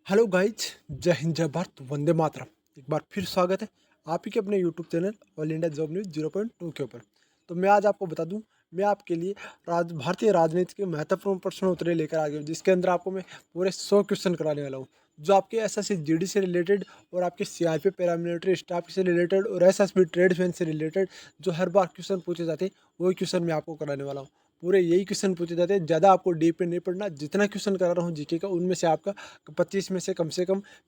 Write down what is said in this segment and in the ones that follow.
Hello guys, जय हिंद जय भारत वंदे मातरम। एक बार फिर स्वागत है आप ही के अपने YouTube channel all India job news 0.2 के ऊपर। तो मैं आज आपको बता दूं, मैं आपके लिए भारतीय राजनीति के महत्वपूर्ण प्रश्न उत्तरें लेकर आ गया हूं, जिसके अंदर आपको मैं पूरे 100 क्वेश्चन कराने वाला हूं, जो आपके एसएससी जीडी से रिलेटेड और आपके सीआरपी पैरामिलिट्री स्टाफ से रिलेटेड और एसएसबी ट्रेड फैन से रिलेटेड जो हर बार क्वेश्चन पूछे जाते हैं वही क्वेश्चन मैं आपको कराने वाला हूँ। पूरे यही क्वेश्चन पूछे जाते हैं, ज़्यादा आपको डीप पे नहीं पढ़ना। जितना क्वेश्चन करा रहा हूँ जीके का, उनमें से आपका 25 में से कम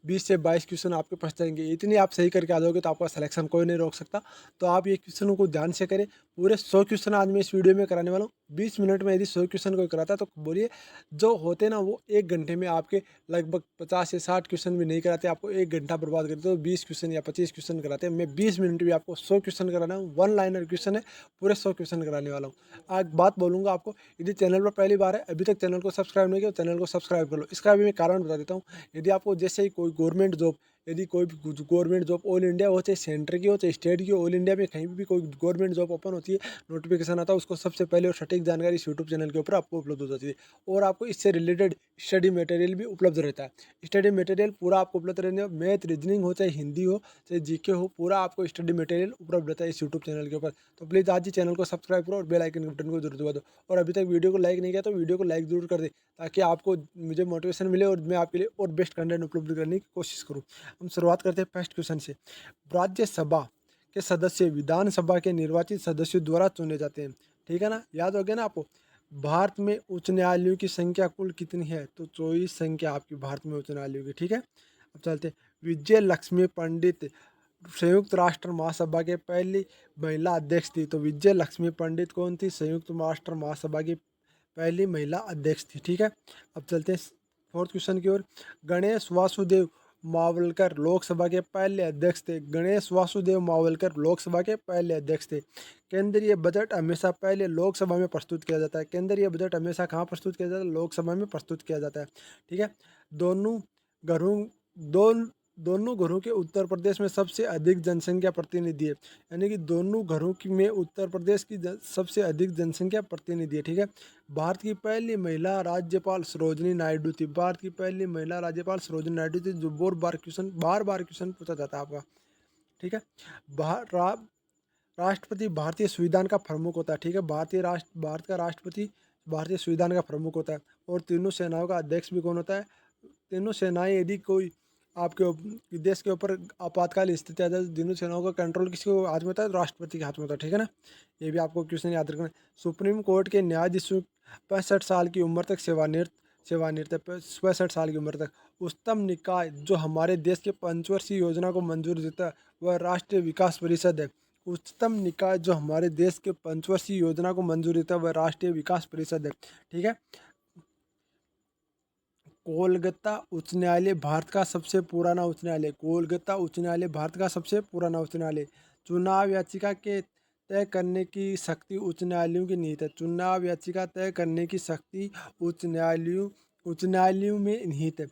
20 से 22 क्वेश्चन आपके पास जाएंगे। इतनी आप सही करके आ जाओगे तो आपका सिलेक्शन कोई नहीं रोक सकता। तो आप ये क्वेश्चनों को ध्यान से करें। पूरे 100 क्वेश्चन आज मैं इस वीडियो में कराने वाला हूँ। 20 मिनट में यदि 100 क्वेश्चन कोई कराता तो बोलिए, जो होते ना वो 1 घंटे में आपके लगभग 50 से 60 क्वेश्चन भी नहीं कराते, आपको 1 घंटा बर्बाद करते। तो 20 क्वेश्चन या 25 क्वेश्चन कराते हैं। मैं 20 मिनट में आपको 100 क्वेश्चन कराना हूँ। वन लाइनर क्वेश्चन है, पूरे 100 क्वेश्चन कराने वाला हूँ। आज बात बोलूँगा आपको, यदि चैनल पर पहली बार है, अभी तक चैनल को सब्सक्राइब नहीं किया तो चैनल को सब्सक्राइब कर लो। इसका भी मैं कारण बता देता हूँ। यदि आपको जैसे ही कोई गवर्नमेंट जॉब, यदि कोई भी गवर्नमेंट जॉब ऑल इंडिया हो, चाहे सेंटर की हो चाहे स्टेट की हो, ऑल इंडिया में कहीं भी कोई गवर्नमेंट जॉब ओपन होती है, नोटिफिकेशन आता है, उसको सबसे पहले और सटीक जानकारी इस यूट्यूब चैनल के ऊपर आपको उपलब्ध हो जाती है। और आपको इससे रिलेटेड स्टडी मटेरियल भी उपलब्ध रहता है। स्टडी मटेरियल पूरा आपको उपलब्ध रहने, मैथ रीजनिंग हो चाहे हिंदी हो चाहे जीके हो, पूरा आपको स्टडी मटेरियल उपलब्ध रहता है इस यूट्यूब चैनल के ऊपर। तो प्लीज़ आज ही चैनल को सब्सक्राइब करो और बेल आइकन के बटन को जरूर दबा दो। और अभी तक वीडियो को लाइक नहीं किया तो वीडियो को लाइक जरूर कर दे, ताकि आपको मुझे मोटिवेशन मिले और मैं आपके लिए और बेस्ट कंटेंट उपलब्ध करने की कोशिश करूँ। हम शुरुआत करते हैं फर्स्ट क्वेश्चन से। राज्यसभा के सदस्य विधानसभा के निर्वाचित सदस्यों द्वारा चुने जाते हैं। ठीक है ना, याद हो गया ना आपको। भारत में उच्च न्यायालयों की संख्या कुल कितनी है? तो 24 संख्या आपकी भारत में उच्च न्यायालयों की। ठीक है, अब चलते हैं। विजय लक्ष्मी पंडित संयुक्त राष्ट्र महासभा के पहली महिला अध्यक्ष थी। तो विजय लक्ष्मी पंडित कौन थी? संयुक्त राष्ट्र महासभा की पहली महिला अध्यक्ष थी। ठीक है, अब चलते हैं फोर्थ क्वेश्चन की ओर। गणेश वासुदेव मावलकर लोकसभा के पहले अध्यक्ष थे। गणेश वासुदेव मावलकर लोकसभा के पहले अध्यक्ष थे। केंद्रीय बजट हमेशा पहले लोकसभा में प्रस्तुत किया जाता है। केंद्रीय बजट हमेशा कहाँ प्रस्तुत किया जाता है? लोकसभा में प्रस्तुत किया जाता है। ठीक है, दोनों घरों दोन दोनों घरों के उत्तर प्रदेश में सबसे अधिक जनसंख्या प्रतिनिधि है। यानी कि दोनों घरों की में उत्तर प्रदेश की सबसे अधिक जनसंख्या प्रतिनिधि है। ठीक है, भारत की पहली महिला राज्यपाल सरोजनी नायडू थी। भारत की पहली महिला राज्यपाल सरोजनी नायडू थी, जो बार बार क्वेश्चन पूछा जाता है आपका। ठीक है, राष्ट्रपति भारतीय संविधान का प्रमुख होता है। ठीक है, भारत का राष्ट्रपति भारतीय संविधान का प्रमुख होता है। और तीनों सेनाओं का अध्यक्ष भी कौन होता है? तीनों सेनाएं, यदि कोई आपके देश के ऊपर आपातकाल स्थिति आ जाए तो तीनों सेनाओं का कंट्रोल किसके हाथ में होता है? राष्ट्रपति के हाथ में होता है। ठीक है ना, ये भी आपको क्वेश्चन याद रखना है। सुप्रीम कोर्ट के न्यायाधीश 65 साल की उम्र तक सेवानिवृत्त है। 65 साल की उम्र तक। उच्चतम निकाय जो हमारे देश के पंचवर्षीय योजना को मंजूरी देता है वह राष्ट्रीय विकास परिषद है। उच्चतम निकाय जो हमारे देश के पंचवर्षीय योजना को मंजूरी देता है वह राष्ट्रीय विकास परिषद है। ठीक है, कोलकाता उच्च न्यायालय भारत का सबसे पुराना उच्च न्यायालय। कोलकाता उच्च न्यायालय भारत का सबसे पुराना उच्च न्यायालय। चुनाव याचिका के तय करने की शक्ति उच्च न्यायालयों की निहित है। चुनाव याचिका तय करने की शक्ति उच्च न्यायालयों में निहित है।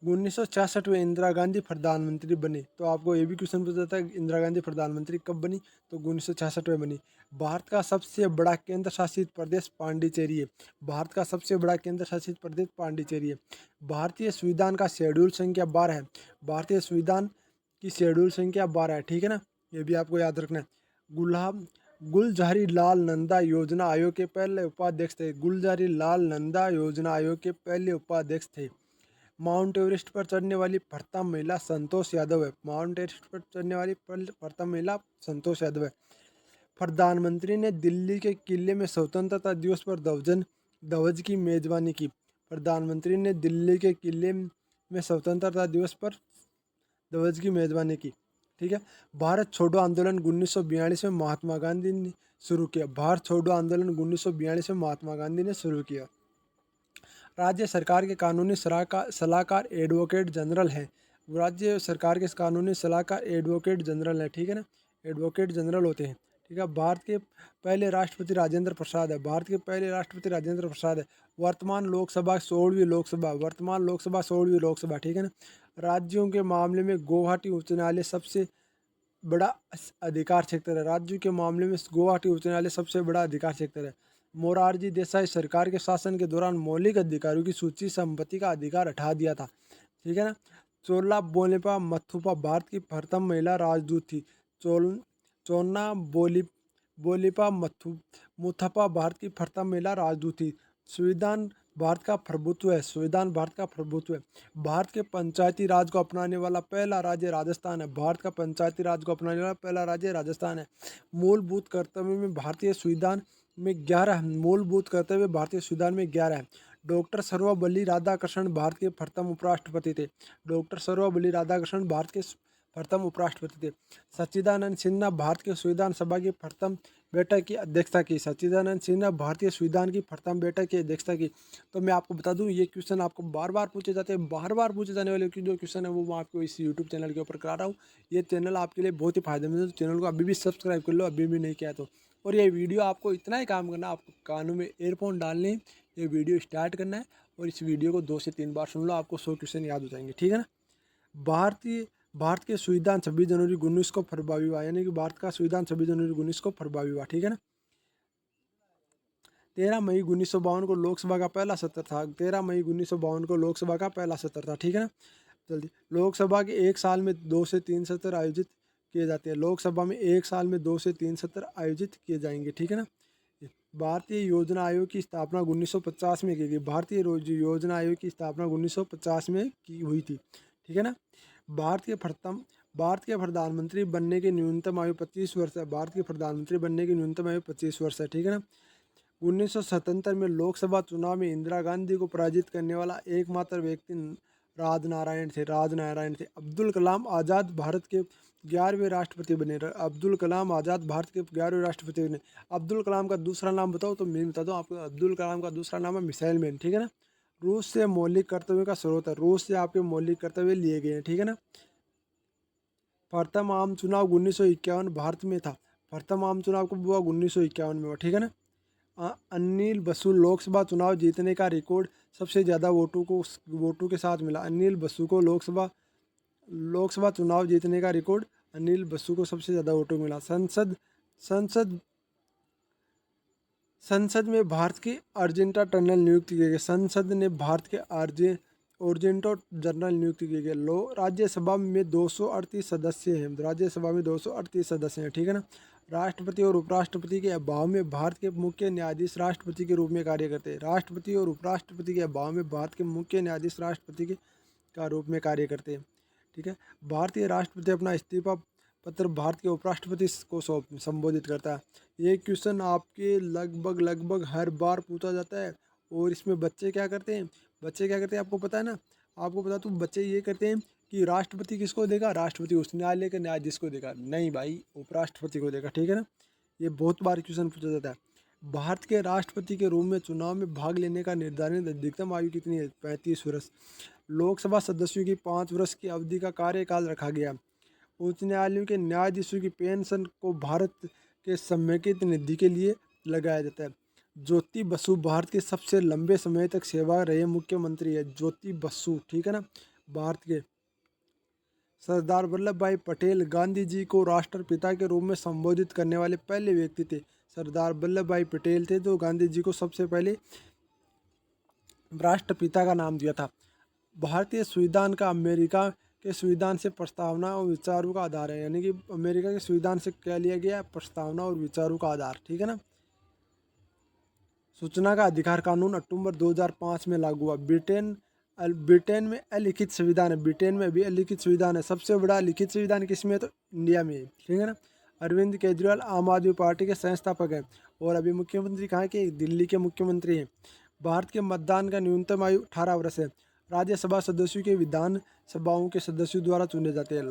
1966 में इंदिरा गांधी प्रधानमंत्री बने। तो आपको ये भी क्वेश्चन पूछा जाता है, इंदिरा गांधी प्रधानमंत्री कब बनी? तो 1966 में बनी। भारत का सबसे बड़ा केंद्र शासित प्रदेश पांडिचेरी है। भारत का सबसे बड़ा केंद्र शासित प्रदेश पांडिचेरी है। भारतीय संविधान का शेड्यूल संख्या 12 है। भारतीय संविधान की शेड्यूल संख्या 12 है। ठीक है ना, ये भी आपको याद रखना है। गुलाम गुलजारी लाल नंदा योजना आयोग के पहले उपाध्यक्ष थे। गुलजारी लाल नंदा योजना आयोग के पहले उपाध्यक्ष थे। माउंट एवरेस्ट पर चढ़ने वाली प्रथम महिला संतोष यादव है। माउंट एवरेस्ट पर चढ़ने वाली प्रथम महिला संतोष यादव है। प्रधानमंत्री ने दिल्ली के किले में स्वतंत्रता दिवस पर ध्वज की मेजबानी की। प्रधानमंत्री ने दिल्ली के किले में स्वतंत्रता दिवस पर ध्वज की मेजबानी की। ठीक है, भारत छोड़ो आंदोलन 1942 में महात्मा गांधी ने शुरू किया। भारत छोड़ो आंदोलन 1942 में महात्मा गांधी ने शुरू किया। राज्य सरकार के कानूनी सलाहकार एडवोकेट जनरल हैं। राज्य सरकार के कानूनी सलाहकार एडवोकेट जनरल है। ठीक है ना, एडवोकेट जनरल होते हैं। ठीक है, भारत के पहले राष्ट्रपति राजेंद्र प्रसाद है। भारत के पहले राष्ट्रपति राजेंद्र प्रसाद है। वर्तमान लोकसभा 16वीं लोकसभा। वर्तमान लोकसभा 16वीं लोकसभा। ठीक है ना, राज्यों के मामले में गुवाहाटी उच्च न्यायालय सबसे बड़ा अधिकार क्षेत्र है। राज्यों के मामले में गुवाहाटी उच्च न्यायालय सबसे बड़ा अधिकार क्षेत्र है। मोरारजी देसाई सरकार के शासन के दौरान मौलिक अधिकारों की सूची संपत्ति का अधिकार हटा दिया था। ठीक है ना। चोला बोनेपा मथुपा भारत की प्रथम महिला राजदूत थी। चोल चोना बोलीपा मुथपा भारत की प्रथम महिला राजदूत थी। संविधान भारत का प्रभुत्व है। संविधान भारत का प्रभुत्व है। भारत के पंचायती राज को अपनाने वाला पहला राज्य राजस्थान है। भारत का पंचायती राज को अपनाने वाला पहला राज्य राजस्थान है। मूलभूत कर्तव्य में भारतीय संविधान में 11 मूलभूत कर्तव्य भारतीय संविधान में 11 है। डॉक्टर सर्वपल्ली राधाकृष्णन भारत के प्रथम उपराष्ट्रपति थे। डॉक्टर सर्वपल्ली राधाकृष्णन भारत के प्रथम उपराष्ट्रपति थे। सच्चिदानंद सिन्हा भारत के संविधान सभा की प्रथम बैठक की अध्यक्षता की। सच्चिदानंद सिन्हा भारतीय संविधान की प्रथम बैठक की अध्यक्षता की। तो मैं आपको बता दूं, ये क्वेश्चन आपको बार बार पूछे जाते हैं। बार बार पूछे जाने वाले जो क्वेश्चन है वो मैं आपको इस यूट्यूब चैनल के ऊपर करा रहा हूँ। ये चैनल आपके लिए बहुत ही फायदेमंद है। तो चैनल को अभी भी सब्सक्राइब कर लो, अभी भी नहीं किया तो। और ये वीडियो आपको इतना ही काम करना है, आपको कानों में एयरफोन डालने, ये वीडियो स्टार्ट करना है और इस वीडियो को 2 से 3 बार सुन लो, आपको 100 क्वेश्चन याद हो जाएंगे। ठीक है ना। भारत के संविधान 26 जनवरी 19 को प्रभावी हुआ, यानी कि भारत का संविधान 26 जनवरी 19 को प्रभावी हुआ। ठीक है ना। 13 मई 1952 को लोकसभा का पहला सत्र था। 13 मई 1952 को लोकसभा का पहला सत्र था। ठीक है ना। जल्दी, लोकसभा के एक साल में 2 से 3 सत्र आयोजित किए जाते हैं। लोकसभा में एक साल में 2 से 3 सत्र आयोजित किए जाएंगे। ठीक है ना। भारतीय योजना आयोग की स्थापना 1950 में की गई। भारतीय योजना आयोग की स्थापना 1950 में की हुई थी। ठीक है ना। भारत के प्रथम भारत के प्रधानमंत्री बनने की न्यूनतम आयु 25 वर्ष है। भारत के प्रधानमंत्री बनने की न्यूनतम आयु 25 वर्ष है। ठीक है ना। 1977 में लोकसभा चुनाव में इंदिरा गांधी को पराजित करने वाला एकमात्र व्यक्ति राजनारायण थे। अब्दुल कलाम आज़ाद भारत के 11वें राष्ट्रपति बने। अब्दुल कलाम आज़ाद भारत के 11वें राष्ट्रपति बने। अब्दुल कलाम का दूसरा नाम बताओ तो मैं बता दूं आपको। अब्दुल कलाम का दूसरा नाम है मिसाइल मैन। ठीक है ना। रूस से मौलिक कर्तव्यों का स्रोत है। रूस से आपके मौलिक कर्तव्य लिए गए हैं। ठीक है ना। प्रथम आम चुनाव 1951 भारत में था। प्रथम आम चुनाव कब हुआ? 1951 में हुआ। ठीक है ना। अनिल बसु लोकसभा चुनाव जीतने का रिकॉर्ड सबसे ज़्यादा वोटों के साथ मिला। अनिल बसु को लोकसभा चुनाव जीतने का रिकॉर्ड अनिल बसु को सबसे ज़्यादा वोटों मिला। संसद संसद में भारत की अर्जेंटा टनल नियुक्त किए गए। संसद ने भारत के अर्जेंटो जनरल नियुक्त किए गए। राज्यसभा में 238 सदस्य हैं। राज्यसभा में 238 सदस्य हैं। ठीक है ना। राष्ट्रपति और उपराष्ट्रपति के अभाव में भारत के मुख्य न्यायाधीश राष्ट्रपति के रूप में कार्य करते हैं। राष्ट्रपति और उपराष्ट्रपति के अभाव में भारत के मुख्य न्यायाधीश राष्ट्रपति के का रूप में कार्य करते हैं। ठीक है। भारतीय राष्ट्रपति अपना इस्तीफा पत्र भारत के उपराष्ट्रपति को संबोधित करता है। ये क्वेश्चन आपके लगभग हर बार पूछा जाता है। और इसमें बच्चे क्या करते हैं? आपको पता है ना। आपको पता, तो बच्चे ये करते हैं कि राष्ट्रपति किसको देगा? राष्ट्रपति उस न्यायालय के न्यायाधीश को देगा। नहीं भाई, उपराष्ट्रपति को देगा। ठीक है ना। ये बहुत बार क्वेश्चन पूछा जाता है। भारत के राष्ट्रपति के रूप में चुनाव में भाग लेने का निर्धारित अधिकतम आयु कितनी है? 35 वर्ष। लोकसभा सदस्यों की 5 वर्ष की अवधि का कार्यकाल रखा गया। उच्च न्यायालयों के न्यायाधीशों की पेंशन को भारत के समेकित निधि के लिए लगाया जाता है। ज्योति बसु भारत के सबसे लंबे समय तक सेवा रहे मुख्यमंत्री है। ज्योति बसु। ठीक है ना। भारत के सरदार वल्लभ भाई पटेल गांधी जी को राष्ट्रपिता के रूप में संबोधित करने वाले पहले व्यक्ति थे। सरदार वल्लभ भाई पटेल थे जो गांधी जी को सबसे पहले राष्ट्रपिता का नाम दिया था। भारतीय संविधान का अमेरिका के संविधान से प्रस्तावना और विचारों का आधार है। यानी कि अमेरिका के संविधान से क्या लिया गया? प्रस्तावना और विचारों का आधार। ठीक है ना। सूचना का अधिकार कानून अक्टूबर 2005 में लागू हुआ। ब्रिटेन में अलिखित संविधान है। ब्रिटेन में भी अलिखित संविधान है। सबसे बड़ा लिखित संविधान किसमें है? तो इंडिया में है। ठीक है ना। अरविंद केजरीवाल आम आदमी पार्टी के संस्थापक हैं और अभी मुख्यमंत्री कहाँ के? दिल्ली के मुख्यमंत्री हैं। भारत के मतदान का न्यूनतम आयु 18 वर्ष है। राज्यसभा सदस्यों के विधान सभाओं के सदस्यों द्वारा चुने जाते हैं।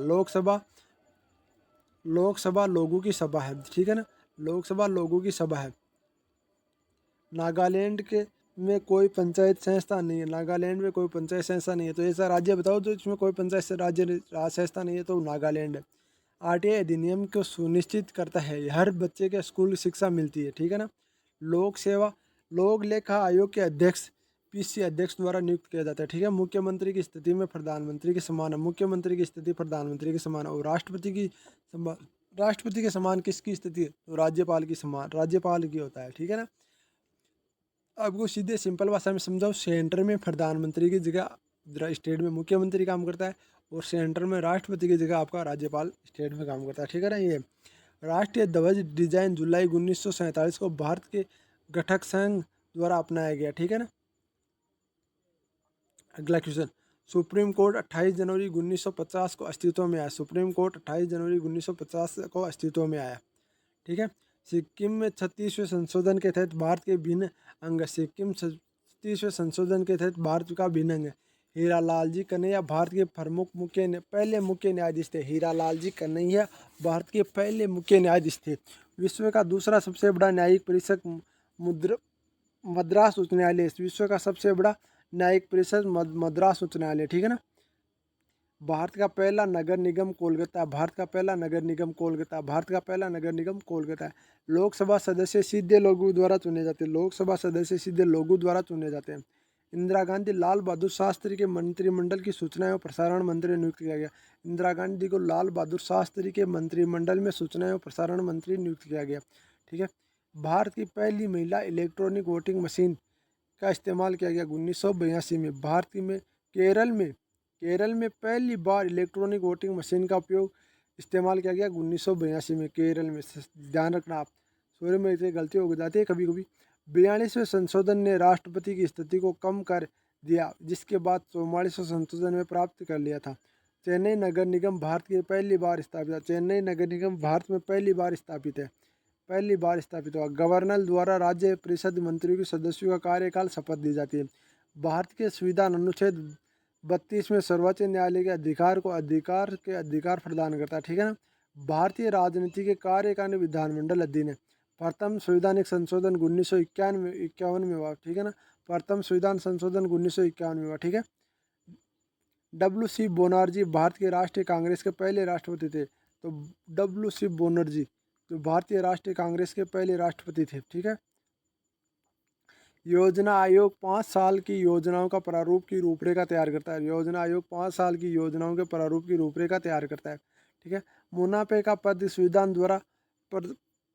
लोकसभा लोगों की सभा है। ठीक है ना। लोकसभा लोगों की सभा है। नागालैंड के में कोई पंचायत संस्था नहीं है। नागालैंड में कोई पंचायत संस्था नहीं है। तो ऐसा राज्य बताओ जो इसमें कोई पंचायत राज संस्था नहीं है, तो नागालैंड है। आरटीआई अधिनियम को सुनिश्चित करता है हर बच्चे के स्कूल शिक्षा मिलती है। ठीक है ना। लोक लेखा आयोग के अध्यक्ष पीसी अध्यक्ष द्वारा नियुक्त किया जाता है। ठीक है। मुख्यमंत्री की स्थिति में प्रधानमंत्री के समान है। मुख्यमंत्री की स्थिति प्रधानमंत्री के समान है। और राष्ट्रपति के समान किसकी स्थिति है? तो राज्यपाल की समान, राज्यपाल की होता है। ठीक है ना। आपको सीधे सिंपल भाषा में समझाओ, सेंटर में प्रधानमंत्री की जगह स्टेट में मुख्यमंत्री काम करता है, और सेंटर में राष्ट्रपति की जगह आपका राज्यपाल स्टेट में काम करता है, ठीक है ना। ये राष्ट्रीय ध्वज डिजाइन जुलाई 1947 को भारत के गठक संघ द्वारा अपनाया गया, ठीक है ना। अगला क्वेश्चन, सुप्रीम कोर्ट 28 जनवरी 1950 को अस्तित्व में आया। सुप्रीम कोर्ट 28 जनवरी 1950 को अस्तित्व में आया, ठीक है। सिक्किम में 36वें संशोधन के तहत भारत के भिन्न अंग। सिक्किम 36वें संशोधन के तहत भारत का भिन्न अंग। हीरालाल जी कन्हैया भारत के प्रमुख पहले मुख्य न्यायाधीश थे। हीरालाल जी कन्हैया भारत के पहले मुख्य न्यायाधीश थे। विश्व का दूसरा सबसे बड़ा न्यायिक परिषद मद्रास उच्च न्यायालय। विश्व का सबसे बड़ा न्यायिक परिषद मद्रास उच्च न्यायालय, ठीक है ना। भारत का पहला नगर निगम कोलकाता। भारत का पहला नगर निगम कोलकाता। भारत का पहला नगर निगम कोलकाता है। लोकसभा सदस्य सीधे लोगों द्वारा चुने जाते हैं। लोकसभा सदस्य सीधे लोगों द्वारा चुने जाते हैं। इंदिरा गांधी लाल बहादुर शास्त्री के मंत्रिमंडल की सूचना एवं प्रसारण मंत्री नियुक्त किया गया। इंदिरा गांधी को लाल बहादुर शास्त्री के मंत्रिमंडल में सूचना एवं प्रसारण मंत्री नियुक्त किया गया, ठीक है। भारत की पहली महिला इलेक्ट्रॉनिक वोटिंग मशीन का इस्तेमाल किया गया 1982 में। भारत में केरल में पहली बार इलेक्ट्रॉनिक वोटिंग मशीन का उपयोग इस्तेमाल किया गया 1982 में केरल में। ध्यान रखना आप, सॉरी में से गलती हो जाती है कभी कभी। 42वें संशोधन ने राष्ट्रपति की स्थिति को कम कर दिया, जिसके बाद 44वें संशोधन में प्राप्त कर लिया था। चेन्नई नगर निगम भारत की पहली बार स्थापित है। चेन्नई नगर निगम भारत में पहली बार स्थापित है, पहली बार स्थापित हुआ। गवर्नर द्वारा राज्य परिषद मंत्रियों के सदस्यों का कार्यकाल शपथ दी जाती है। भारत के संविधान अनुच्छेद 32 में सर्वोच्च न्यायालय के अधिकार प्रदान करता है, ठीक है ना। भारतीय राजनीति के कार्यकारिणी विधानमंडल अधीन है। प्रथम संवैधानिक संशोधन 1951 में हुआ, ठीक है ना। प्रथम संविधान संशोधन 1951 में हुआ, ठीक है। W.C. बनर्जी भारत के राष्ट्रीय कांग्रेस के पहले राष्ट्रपति थे। तो W.C. बनर्जी जो भारतीय राष्ट्रीय कांग्रेस के पहले राष्ट्रपति थे, ठीक है। योजना आयोग 5 साल की योजनाओं का प्रारूप की रूपरेखा तैयार करता है। योजना आयोग 5 साल की योजनाओं के प्रारूप की रूपरेखा तैयार करता है, ठीक है। मुनाफे का पद संविधान द्वारा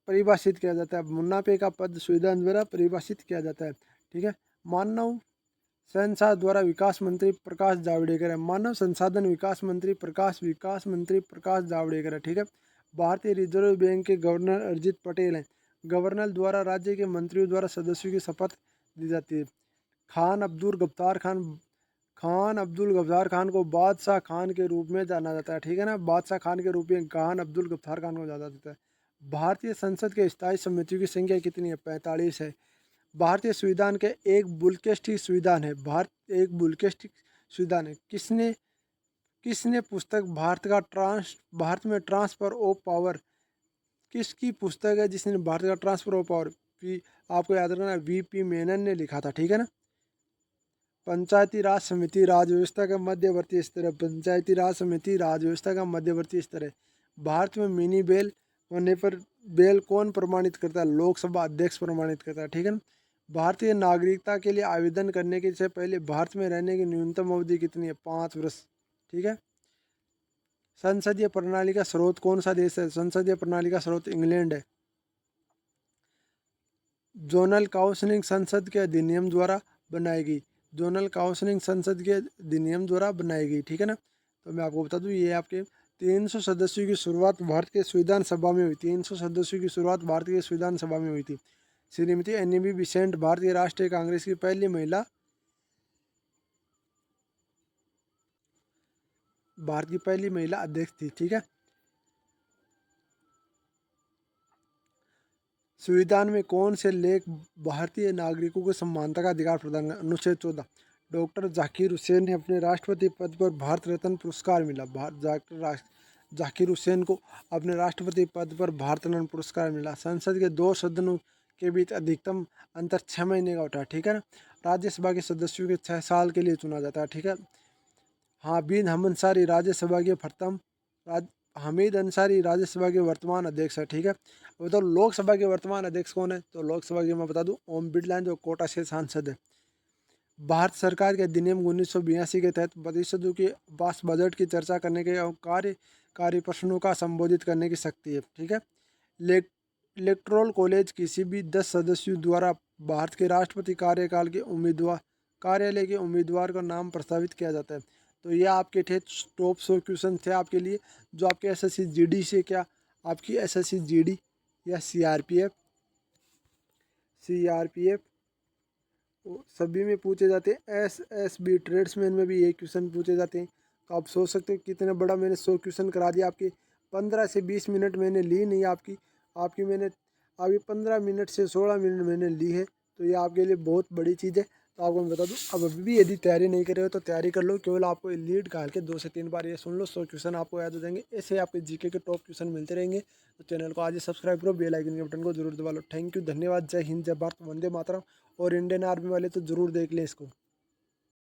परिभाषित किया जाता है। मुनाफे का पद संविधान द्वारा परिभाषित किया जाता है, ठीक है। मानव संसाधन द्वारा विकास मंत्री प्रकाश जावड़ेकर है। मानव संसाधन विकास मंत्री प्रकाश जावड़ेकर है, ठीक है। भारतीय रिजर्व बैंक के गवर्नर अरिजित पटेल हैं। गवर्नर द्वारा राज्य के मंत्रियों द्वारा सदस्यों की शपथ दी जाती है। खान अब्दुल गफ्तार खान को बादशाह खान के रूप में जाना जाता है, ठीक है ना। बादशाह खान के रूप में खान अब्दुल गफ्तार खान को जाना जाता है। भारतीय संसद के स्थायी समितियों की संख्या कितनी है? 45 है। भारतीय संविधान के एक बुलकेस्टिक संविधान है। किसने पुस्तक भारत में ट्रांसफर ऑफ पावर, किसकी पुस्तक है जिसने भारत का ट्रांसफर ऑफ पावर, आपको याद रखना VP मेनन ने लिखा था, ठीक है ना। पंचायती राज समिति राजव्यवस्था का मध्यवर्ती स्तर है। पंचायती राज समिति राजव्यवस्था का मध्यवर्ती स्तर है। भारत में मिनी बेल होने पर बेल कौन प्रमाणित करता है? लोकसभा अध्यक्ष प्रमाणित करता है, ठीक है ना। भारतीय नागरिकता के लिए आवेदन करने के से पहले भारत में रहने की न्यूनतम अवधि कितनी है? 5 वर्ष, ठीक है। संसदीय प्रणाली का स्रोत कौन सा देश है? संसदीय प्रणाली का स्रोत इंग्लैंड है। जोनल काउंसिल संसद के अधिनियम द्वारा बनाई गई। जोनल काउंसिल संसद के अधिनियम द्वारा बनाई गई, ठीक है ना। तो मैं आपको बता दूं, ये आपके 300 सदस्यों की शुरुआत भारत के संविधान सभा में हुई। 300 सदस्यों की शुरुआत भारत के संविधान सभा में हुई थी। श्रीमती एनी बेसेंट भारतीय राष्ट्रीय कांग्रेस की पहली महिला, भारत की पहली महिला अध्यक्ष थी, ठीक है। संविधान में कौन से लेख भारतीय नागरिकों को समानता का अधिकार प्रदान कर? अनुच्छेद 14। डॉक्टर जाकिर हुसैन ने अपने राष्ट्रपति पद पर भारत रत्न पुरस्कार मिला। जाकिर हुसैन को अपने राष्ट्रपति पद पर भारत रत्न पुरस्कार मिला। संसद के 2 सदनों के बीच अधिकतम अंतर 6 महीने का होता है, ठीक है ना। राज्यसभा के सदस्यों के 6 साल के लिए चुना जाता है, ठीक है। हामिद अंसारी राज्यसभा के राज्यसभा के वर्तमान अध्यक्ष है, ठीक है। तो लोकसभा के वर्तमान अध्यक्ष कौन है? तो लोकसभा के मैं बता दूं ओम बिरला जो कोटा से सांसद है। भारत सरकार के अधिनियम 1982 के तहत परिषदों के पास बजट की चर्चा करने के और कार्यकारी प्रश्नों का संबोधित करने की शक्ति है, ठीक है। इलेक्टोरल कॉलेज किसी भी 10 सदस्यों द्वारा भारत के राष्ट्रपति कार्यकाल के कार्यालय के उम्मीदवार का नाम प्रस्तावित किया जाता है। तो ये आपके थे टॉप 100 क्वेश्चन थे आपके लिए, जो आपके एसएससी जीडी से क्या आपकी एसएससी जीडी या सीआरपीएफ सभी में पूछे जाते हैं। एसएसबी ट्रेड्समैन में भी ये क्वेश्चन पूछे जाते हैं। तो आप सोच सकते हो कितना बड़ा मैंने 100 क्वेश्चन करा दिया आपके। 15 से 20 मिनट मैंने ली नहीं आपकी आपकी मैंने अभी 15 मिनट से 16 मिनट मैंने ली है। तो ये आपके लिए बहुत बड़ी चीज़ है। तो आपको मैं बता दूं, अब अभी भी यदि तैयारी नहीं कर रहे हो तो तैयारी कर लो। केवल आपको लीड डाल के 2 से 3 बार ये सुन लो, 100 क्वेश्चन आपको याद हो जाएंगे। ऐसे आपके जीके के टॉप क्वेश्चन मिलते रहेंगे। तो चैनल को आज ही सब्सक्राइब करो, बेल आइकन के बटन को जरूर दबा लो। थैंक यू, धन्यवाद, जय हिंद, जय भारत, वंदे मातरम। और इंडियन आर्मी वाले तो ज़रूर देख लें इसको।